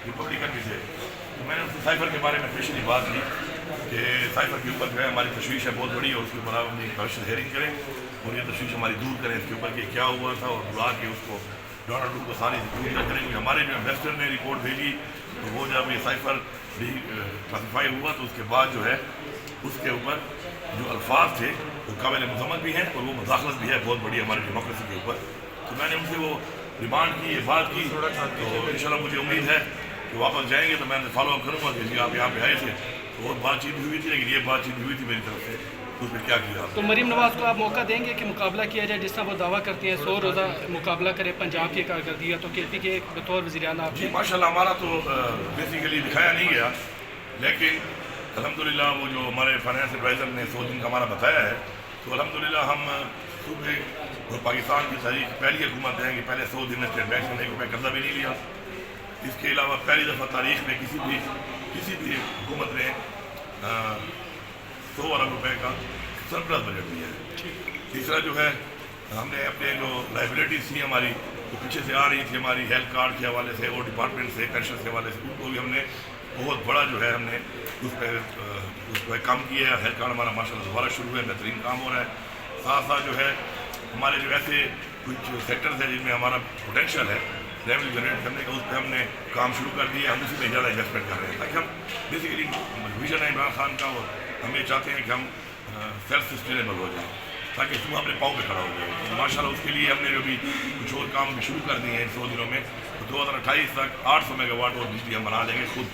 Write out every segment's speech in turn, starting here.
Republican भी थे। तो मैंने उनसे साइफर के बारे में स्पेशली बात की कि साइफर के ऊपर जो है हमारी तशवीश है बहुत बड़ी, और उसके ऊपर आप अपनी कमिशन हेयरिंग करें और ये तशवीश हमारी दूर करें इसके ऊपर कि क्या हुआ था, और बुला के उसको डोनाल्ड ट्रम्प को सारी पूरी करेंगे। हमारे जो इन्वेस्टर ने रिपोर्ट भेजी तो वो जब ये साइफर क्लासीफाई हुआ तो उसके बाद जो है उसके ऊपर जो अल्फाज थे वो काबिल मजम्मत भी हैं और वो मुदाखलत भी है बहुत बड़ी हमारी डेमोक्रेसी के ऊपर। तो मैंने उनसे वो डिमांड की, ये बात की, तो इंशाल्लाह मुझे उम्मीद है कि वापस जाएंगे तो मैं फॉलो अप करूँगा कि जी आप यहाँ पे आए थे तो बहुत बातचीत भी हुई थी, लेकिन ये बातचीत भी हुई थी मेरी तरफ से, तो उसमें क्या किया तो मरीम नवाज को आप मौका देंगे कि मुकाबला किया जाए, जिस तरह वो दावा करती हैं 100 रोज़ा मुकाबला करे पंजाब की कारकर्दगी है, तो KP के बतौर वज़ीर-ए-आला आप जी माशाल्लाह हमारा तो बेसिकली दिखाया नहीं गया, लेकिन अल्हम्दुलिल्लाह वो जो हमारे फाइनेंस एडवाइज़र ने 100 दिन का हमारा बताया है, तो अल्हम्दुलिल्लाह हम सूबे और पाकिस्तान की तारीख पहली हुकूमत है कि पहले 100 दिन में स्टेट बैंक से 1 रुपये कर्जा भी नहीं लिया। इसके अलावा पहली दफ़ा तारीख में किसी भी हुकूमत ने 100 अरब रुपये का सरप्लस बजट दिया है। तीसरा जो है हमने अपने जो लाइबिलिटीज़ थी हमारी जो पीछे से आ रही थी हमारी हेल्थ कार्ड के हवाले से और डिपार्टमेंट से पेंशन के हवाले से, उनको भी हमने बहुत बड़ा जो है हमने उस पर काम किया है। हेल्थ कार्ड हमारा माशाल्लाह दोबारा शुरू है, बेहतरीन काम हो रहा है। साथ साथ जो है हमारे जो ऐसे कुछ सेक्टर्स हैं जिनमें हमारा पोटेंशियल है रेवेन्यू जनरेट करने का, उस पर हमने काम शुरू कर दिया। हम उसी में ज़्यादा इन्वेस्टमेंट कर रहे हैं ताकि हम बेसिकली विजन है इमरान खान का, और हम ये चाहते हैं कि हम सेल्फ सस्टेनेबल हो जाए ताकि सुबह अपने पाँव पे खड़ा हो जाए। तो माशाल्लाह उसके लिए हमने जो भी कुछ और काम भी शुरू कर दिए हैं इन 100 दिनों में। तो 2028 तक 800 मेगावाट और बिजली हम बना लेंगे खुद,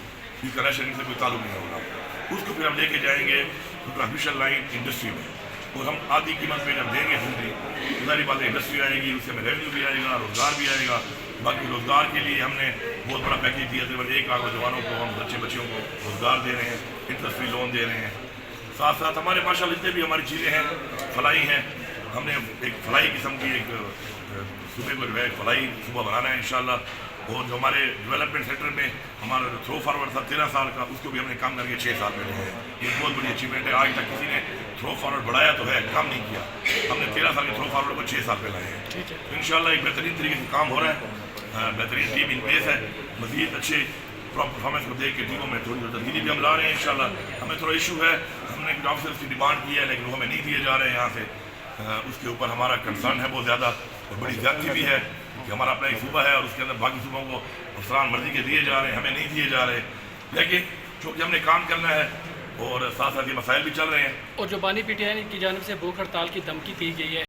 इसका राशनिंग से कोई ताल्लुक नहीं होगा। उसको फिर हम लेके जाएंगे ट्रांसमिशन लाइन इंडस्ट्री में, और हम आधी कीमत पे जब देंगे बिजली, सारी बातें इंडस्ट्री आएगी, उससे हमें रेवेन्यू भी आएगा, रोज़गार भी आएगा। बाकी रोज़गार के लिए हमने बहुत बड़ा पैकेज दिया, तकरीबन 1 लाख नौजवानों को हम बच्चियों को रोज़गार दे रहे हैं, इंटरेस्ट फ्री लोन दे रहे हैं। साथ साथ हमारे माशाल्लाह जितने भी हमारी चीज़ें हैं फलाई हैं, हमने एक फलाई किस्म की एक सूबे को जो है फलाई सुबह बनाना है इंशाल्लाह। और जो हमारे डेवलपमेंट सेक्टर में हमारा जो थ्रो फारवर्ड था 13 साल का, उसको भी हमने कम करके 6 साल में लिया है। ये बहुत बड़ी अचीवमेंट है। आज तक किसी ने थ्रो फारवर्ड बढ़ाया तो है, कम नहीं किया। हमने 13 साल के थ्रो फारवर्ड को 6 साल पे लाए हैं। तो इंशाल्लाह एक बेहतरीन तरीके से काम हो रहा है, बेहतरीन टीम इन प्लेस है। मज़ीद अच्छे परफॉर्मेंस को देख के टीमों में थोड़ी तब्दीली भी हम ला रहे हैं इंशाल्लाह। हमें थोड़ा इशू है, हमने कुछ ऑफिसर्स की डिमांड की है लेकिन वो हमें नहीं दिए जा रहे हैं यहाँ से। उसके ऊपर हमारा कंसर्न है बहुत ज़्यादा, और बड़ी ज़्यादती भी है कि हमारा अपना एक सूबा है और उसके अंदर बाकी सूबों को अफसरान मर्जी के दिए जा रहे हैं, हमें नहीं दिए जा रहे। लेकिन चूँकि हमने काम करना है और साथ साथ ये मसाइल भी चल रहे हैं। और जो बानी PTI की जानिब से भूख हड़ताल की धमकी दी गई है